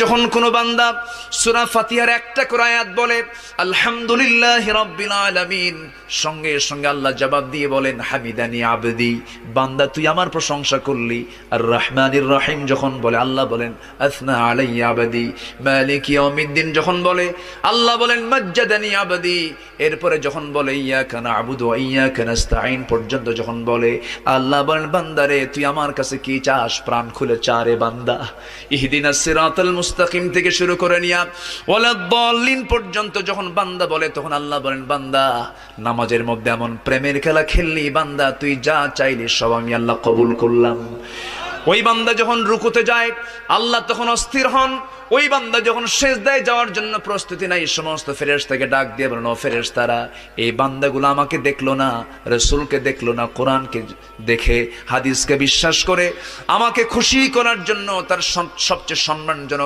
যখন কোনো বান্দা সূরা ফাতিহার একটা করে আয়াত বলে আলহামদুলিল্লাহি রাব্বিল আলামিন, সঙ্গে সঙ্গে আল্লাহ জবাব দিয়ে বলেন হামিদানি আবদি, বান্দা তুই আমার প্রশংসা করলি। আর রহমানির রহিম যখন বলে আল্লাহ বলেন আসনা আলাইয়া আবদি। মালিক ইয়াউমিদ্দিন যখন বলে আল্লাহ বলেন মাজ্জাদানি আবদি। এরপরে যখন বলে ইয়াকা না'বুদু ওয়া ইয়াকা নাস্তাঈন পর্যন্ত যখন বলে আল্লাহ বলেন বান্দারে তুই আমার কাছে কি চাস, প্রাণ খুলে চা রে বান্দা। ইহদিনাস সিরাতাল মুস্তাকিম থেকে শুরু করে নিয়া ওয়ালাদ-দাল্লিন পর্যন্ত যখন বান্দা বলে তখন আল্লাহ বলেন বান্দা নামাজের মধ্যে এমন প্রেমের খেলা খেললি বান্দা, তুই যা চাইলি সব আমি আল্লাহ কবুল করলাম। ওই বান্দা যখন রুকুতে যায় আল্লাহ তখন অস্থির হন। ওই বান্দা যখন সিজদায় যাওয়ার জন্য প্রস্তুতি নাই, সমস্ত ফেরেশতাকে ডাক দিয়ে বলেন ও ফেরেশতারা, এই বান্দাগুলো আমাকে দেখলো না, রাসূলকে দেখলো না, কোরআনকে দেখে হাদিসকে বিশ্বাস করে আমাকে খুশি করার জন্য তার সবচেয়ে সম্মানজনক